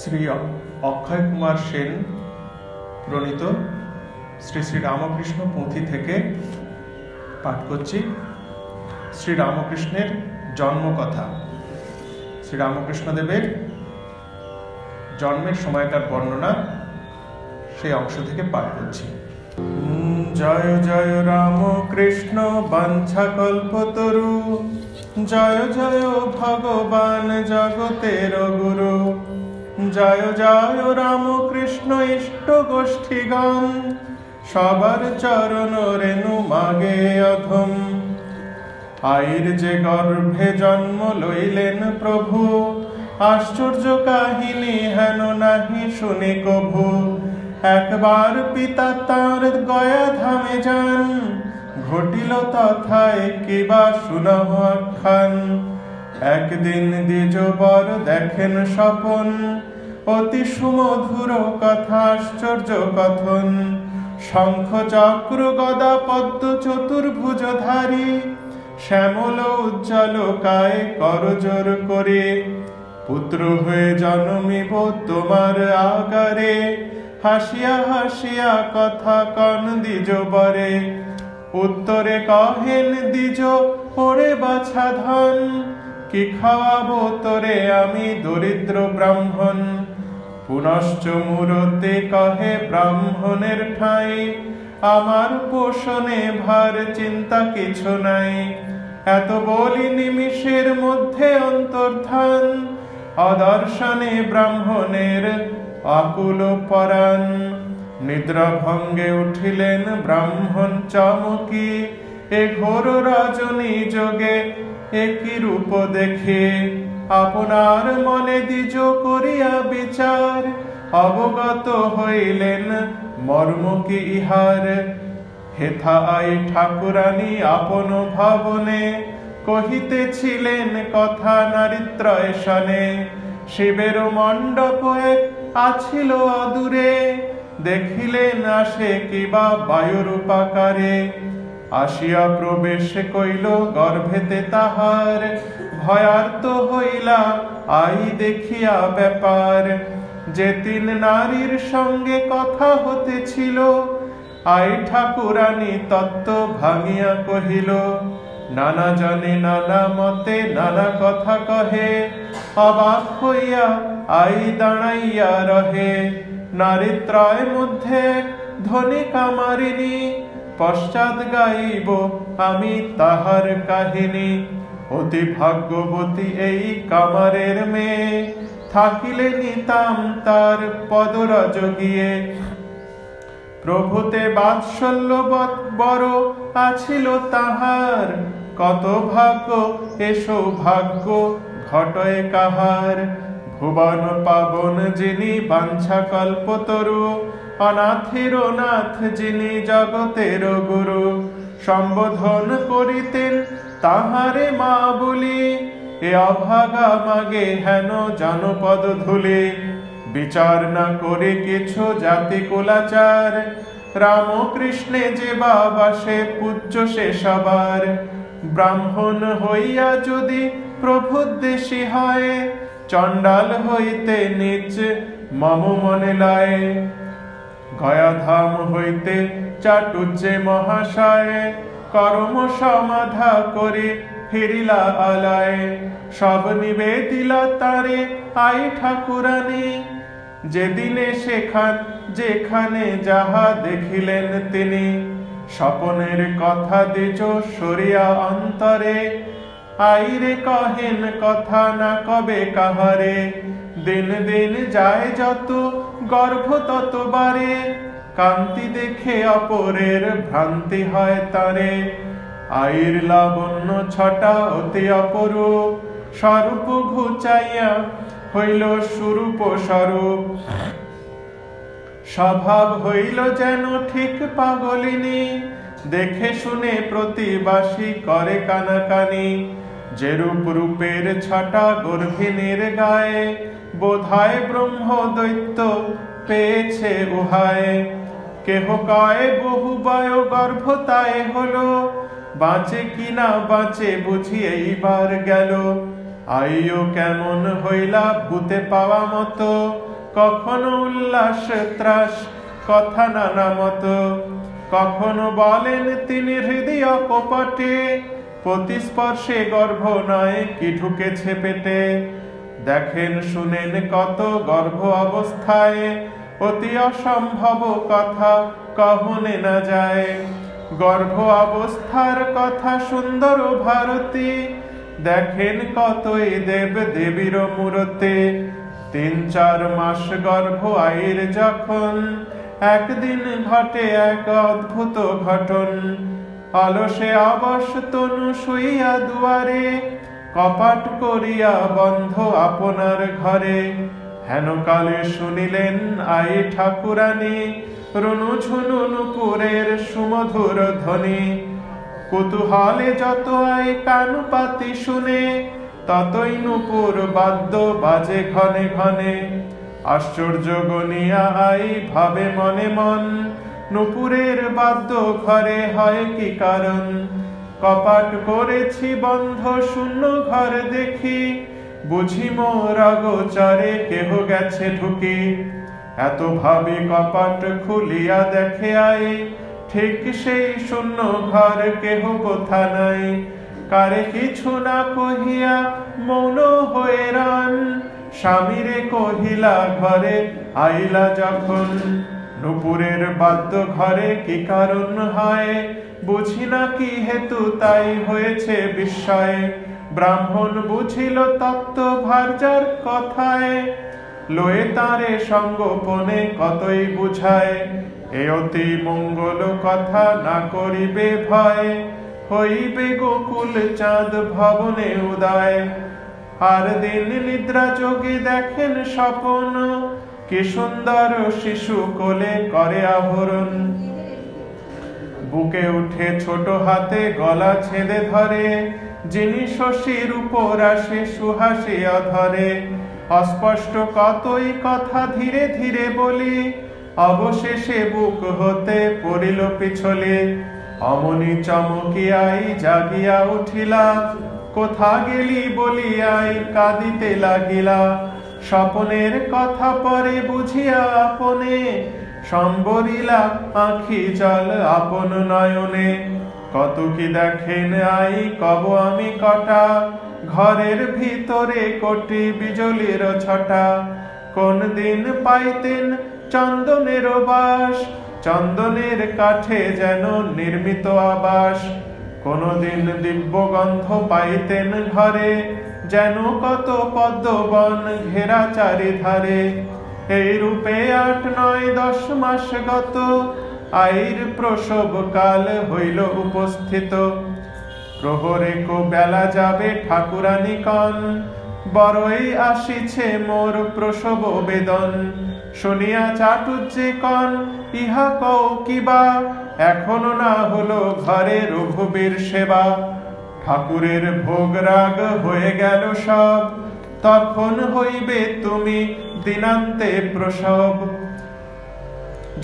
শ্রী অক্ষয় কুমার সেন প্রণীত শ্রী শ্রী রামকৃষ্ণ পুঁথি থেকে পাঠ করছি। শ্রী রামকৃষ্ণের জন্মকথা। শ্রী রামকৃষ্ণদেবের জন্মের সময়কার বর্ণনা সেই অংশ থেকে পাঠ করছি। জয় জয় রামকৃষ্ণ বাঞ্ছা কল্পতরু, জয় জয় ভগবান জগতের গুরু, জয় জয় রামকৃষ্ণ ইষ্ট গোষ্ঠীগণ, সবার চরণ রেণু মাগে অধম। আইর যে গর্ভে জন্ম লইলেন প্রভু, আশ্চর্য কাহিনী হেন নাহি শুনি কভু। একবার পিতা তাঁর গয়া ধামে যান, ঘটিল তথায় কিবা শুনহ আখ্যান। একদিন দ্বিজবর দেখেন স্বপন, অতি সুমধুর কথা আশ্চর্য কথন। শঙ্খ চক্র গদা পদ্ম চতুর্ভুজধারী, শ্যামল উজ্জ্বল কায় করজোর করে। পুত্র হয়ে জন্মিব তোমার আগারে, হাসিয়া হাসিয়া কথা কন দ্বিজবরে। উত্তরে কহেন দ্বিজ ওরে বাছা ধন, কি খাওয়াবো তোরে আমি দরিদ্র ব্রাহ্মণ। পুনশ্চ মূরতে কহে ব্রাহ্মণের ঠাঁই, আমার পোষণে ভার চিন্তা কিছু নাই। এত বলি নিমিষের মধ্যে অন্তর্ধান, অদর্শনে ব্রাহ্মণের আকুল পরাণ। নিদ্রা ভঙ্গে উঠিলেন ব্রাহ্মণ চমকি, এ ঘোর রজনী যোগে একই রূপ দেখে। আপনার মনে দ্বিজ করিয়া বিচার, অবগত হইলেন মর্ম কি ইহার। হেথা আই ঠাকুরানী আপন ভবনে, কহিতেছিলেন কথা নারীত্রয় সনে। শিবের মণ্ডপ এক আছিল অদূরে, দেখিলেন আসে কিবা বায়ুরূপাকারে। আসিয়া প্রবেশ কইল গর্ভেতে তাহার, ভয়ার্ত হইলা আই দেখিয়া ব্যাপার। যে তিন নারীর সঙ্গে কথা হতেছিল, আই ঠাকুরানী তত্ত্ব ভাঙিয়া কহিল। নানা জনে নানা মতে নানা কথা কহে, অবাক হইয়া আই দাঁড়াইয়া রহে। নারীত্রয় মধ্যে ধনী কামারিনী, পশ্চাৎ গাইব আমি তাহার কাহিনী। অতি ভাগ্যবতী এই কামারের মেয়ে, থাকিলে নিতাম তার পদরজ গিয়ে। প্রভুতে বাৎসল্য বড় আছিল তাহার, কত ভাগ্য এ সৌভাগ্য ঘটয় কাহার। ভুবন পাবন যিনি বাঞ্ছা কল্পতরু, অনাথের নাথ যিনি জগতের গুরু। সম্বোধন করিতেন তাহারে মা বলি, এ অভাগা মাগে হেন জনপদ ধুলি। বিচার না করে কিছু জাতি কুলাচার, রামকৃষ্ণে যে বাবাসে পূজ্য সে সবার। ব্রাহ্মণ হইয়া যদি প্রভুদ্দেশী হয়, চণ্ডাল হইতে নিচ মম মনে লয়। গয়াধাম হইতে চাটুজ্জে মহাশয়, কর্ম সমাধা করে ফিরিলা আলায়। সব নিবেদিলা তারে আই ঠাকুরানী, যেদিনে সেখান যেখানে যাহা দেখিলেন তিনি। স্বপনের কথা দ্বিজ সরিয়া অন্তরে, আইরে কহেন কথা না কবে কাহারে। দিন দিন যায় যত গর্ভ তত বারে, কান্তি দেখে অপরের ভ্রান্তি হয় তারে। আইর লাবণ্য ছটা অতি অপরূপ, স্বরূপ ঘুচাইয়া হইল সুরূপ স্বরূপ। স্বভাব হইল যেন ঠিক পাগলিনী, দেখে শুনে প্রতিবাসী করে কানাকানি। যেরূপ রূপের ছটা গর্ভিণীর গায়ে, বোধায় ব্রহ্ম দৈত্য পেয়েছে উহায়। কেহ কয় বহু বয় গর্ভতায় হলো, বাঁচে কিনা বাঁচে বুঝি এইবার গেল। আইও কেমন হইলা ভূতে পাওয়া মতো, কখনো উল্লাস ত্রাস কথা নানা মতো, কখনো বলেন তিনি হৃদয় কপটে, প্রতিস্পর্শে গর্ভ নয় কি ঢুকেছে পেটে। দেখেন শুনেন কত গর্ভ অবস্থায়, অতি অসম্ভব কথা কহনে না যায়। গর্ভ অবস্থার কথা সুন্দর ভারতী, দেখেন কতই দেব দেবীর মূরতে। ৩-৪ মাস গর্ভ আইর যখন, একদিন ঘটে এক অদ্ভুত ঘটন। অলসে অবশ তনু শুইয়া দুয়ারে, কপাট করিয়া বন্ধ আপনার ঘরে। হেনকালে শুনিলেন আই ঠাকুরানী, রুনু ঝুনু নূপুরের সুমধুর ধ্বনি। কুতূহলে যত আই কান পাতি শুনে, ততই নূপুর বাদ্য বাজে ঘনে ঘনে। আশ্চর্য গনিয়া আই ভাবে মনে মন, নূপুরের বাদ্য ঘরে হয় কি কারণ। কপাট করেছি বন্ধ শূন্য ঘর দেখি, বুঝি মোর অগোচরে কেহ গেছে ঢুকি। এত ভাবে কপাট খুলিয়া দেখে আই, ঠিক সেই শূন্য ঘর কেহ কোথা নাই। কারে কিছু না কহিয়া মৌন হয়ে রান, স্বামীরে কহিলা ঘরে আইলা যখন। নূপুরের বাদ্য ঘরে কি কারণ হয়, বুঝি না কি হেতু তাই হয়েছে বিস্ময়। ব্রাহ্মণ বুঝিল তত্ত্ব ভার্যার কথায়, লয়ে তারে সঙ্গোপনে কতই বুঝায়। এ অতি মঙ্গল কথা না করিবে ভয়, হইবে গোকুল চাঁদ ভবনে উদয়। আর দিন নিদ্রা যোগে দেখেন স্বপন, কি সুন্দর শিশু কোলে করে আভরণ। বুকে উঠে ছোট হাতে গলা ছেদে ধরে, যিনি শশীর উপর আসে সুহাসিয়া ধরে। অস্পষ্ট কতই কথা ধীরে ধীরে বলি, অবশেষে বুক হতে পড়িল পিছলে। অমনি চমকিয়াই জাগিয়া উঠিলা, কোথা গেলি বলিয়াই কাঁদিতে লাগিলা। স্বপনের কথা পরে বুঝিয়া আপনে, সম্বরিলা আঁখি জল আপন নয়নে। কত কি দেখেন আই কব আমি কটা, ঘরের ভিতরে কোটি বিজলির ছটা। কোন দিন পাইতেন চন্দনের বাস, চন্দনের কাঠে যেন নির্মিত আবাস। কোনদিন দিব্য গন্ধ পাইতেন ঘরে, যেন কত পদ্মবন ঘেরা চারিধারে। এই রূপে ৮-৯-১০ মাস গত, আইর প্রসব কাল হইল উপস্থিত। প্রহরে কো বেলা যাবে ঠাকুরানী কন, বড়ই আসিছে মোর প্রসব বেদন। শুনিয়া চাটুজ্জে কন ইহা কও কিবা, এখনো না হলো ঘরে রঘুবীর সেবা। ঠাকুরের ভোগ রাগ হয়ে গেল সব, তখন হইবে তুমি দিনান্তে প্রসব।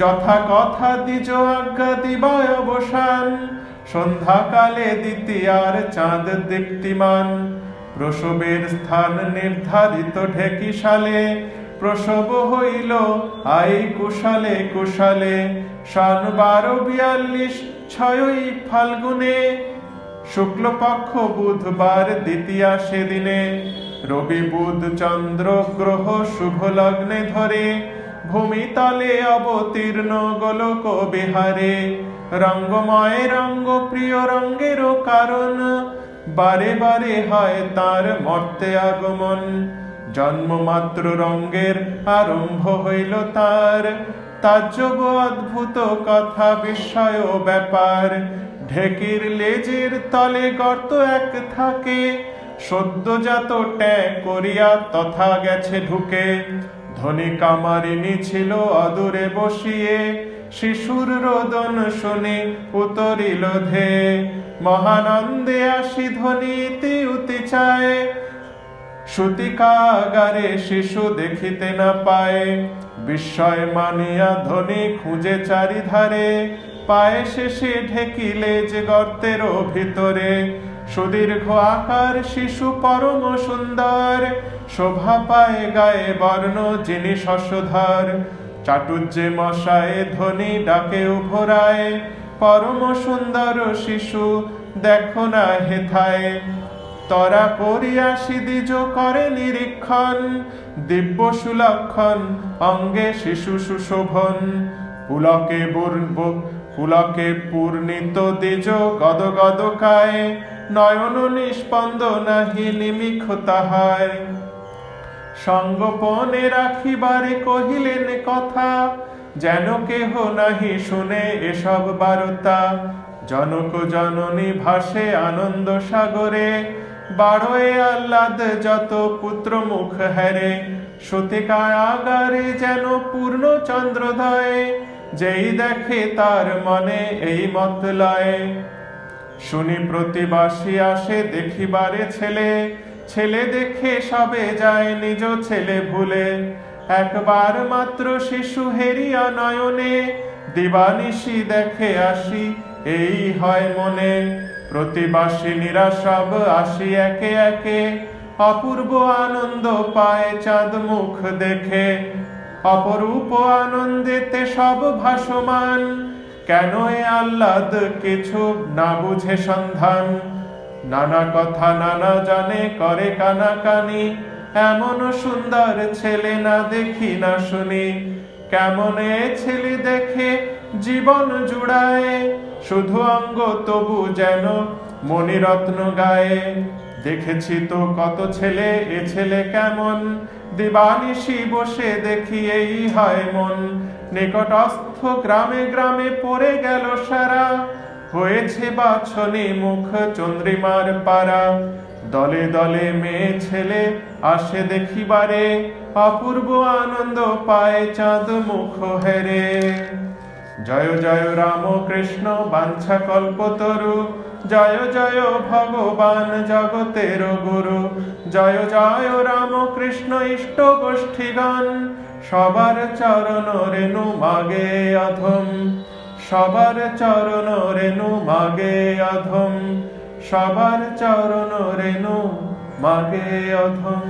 যথা কথা দ্বিজ আজ্ঞা দিবায় অবসান, সন্ধ্যাকালে দ্বিতীয়ার চাঁদ দীপ্তিমান। প্রসবের স্থান নির্ধারিত ঢেকিশালে, প্রসব হইল আই কুশলে কুশলে। সন ১২৪২ ৬ই ফাল্গুনে, শুক্লপক্ষ বুধবার দ্বিতীয়া সেদিনে। রবি বুধ চন্দ্র গ্রহ শুভ লগ্নে ধরে, ভূমিতলে অবতীর্ণ গোলক বিহারে। রঙ্গময় রঙ্গ প্রিয় রঙ্গেরও কারণ, বারে বারে হয় তার মর্তে আগমন। জন্মমাত্র রঙ্গের আরম্ভ হইল তার, তাজ্জব অদ্ভুত কথা বিস্ময় ব্যাপার। ঢেকির লেজের তলে গর্ত এক থাকে, সদ্যজাত ট্যাঁ করিয়া তথা গেছে ঢুকে। ধনী কামারিনী ছিল অদূরে বসিয়ে, শিশুর রোদন শুনে উতরিল ধে। মহানন্দে আসি ধনী ইতি উতি চায়, সূতিকাগারে শিশু দেখিতে না পায়। বিস্ময় মানিয়া ধনী খুঁজে চারিধারে, পায়ে শেষে ঢেকিলে যে গর্তের ভিতরে। সুদীর্ঘ আকার শিশু পরম সুন্দর, শোভা পায় গায়ে বর্ণ যিনি শশধর। চাটুজ্জে মশায় ধ্বনি ডাকে উভরায়, পরম সুন্দর শিশু দেখো না হেথায়। তরা করিয়া সিদিজ করে নিরীক্ষণ, দিব্য সুলক্ষণ অঙ্গে শিশু সুশোভন। পুলকে পূর্ণিত দ্বিজ গদ গদকায়, নয়ন নিষ্পন্দ নাহি নিমিখ তাহার। সঙ্গোপনে রাখিবারে কহিলেন কথা, যেন কেহ নাহি শুনে এসব বারতা। জনক জননী ভাসে আনন্দ সাগরে, বাড়য়ে আহ্লাদ যত পুত্র মুখ হেরে। সতিকায় আগারে যেন পূর্ণ চন্দ্রোদয়, যেই দেখে তার মনে এই মত লয়। শুনি প্রতিবাসী আসে দেখিবারে ছেলে, ছেলে দেখে সবে যায় নিজ ছেলে ভুলে। একবার মাত্র শিশু হেরিয়া নয়নে, দিবানিশি দেখে আসি এই হয় মনে। প্রতিবাসিনীরা সব আসি একে একে, অপূর্ব আনন্দ পায় চাঁদ মুখ দেখে। অপরূপ আনন্দেতে সব ভাসমান, কেন এ আহ্লাদ কিছু না বুঝে সন্ধান। নানা কথা নানা জানে করে কানাকানি, এমন সুন্দর ছেলে না দেখি না শুনি। কেমন এ ছেলে দেখে জীবন জুড়ায়, শুধু অঙ্গ তবু যেন মণিরত্ন গায়ে। দেখেছি তো কত ছেলে, এ ছেলে কেমন, দিবানিশি বসে দেখি এই হয় মন। নিকটস্থ গ্রামে গ্রামে পড়ে গেল সারা, হয়েছে বাছনে মুখ চন্দ্রিমার পারা। দলে দলে মেয়ে ছেলে আসে দেখিবারে, অপূর্ব আনন্দ পায় চাঁদ মুখ হেরে। জয় জয় রাম কৃষ্ণ বাঞ্ছা কল্পতরু, জয় জয় ভগবান জগতের গুরু। জয় জয় রাম কৃষ্ণ ইষ্ট গোষ্ঠীগণ, সবার চরণ রেণু মাগে অধম। সবার চরণ রেণু মাগে অধম, সবার চরণ রেণু মাগে অধম।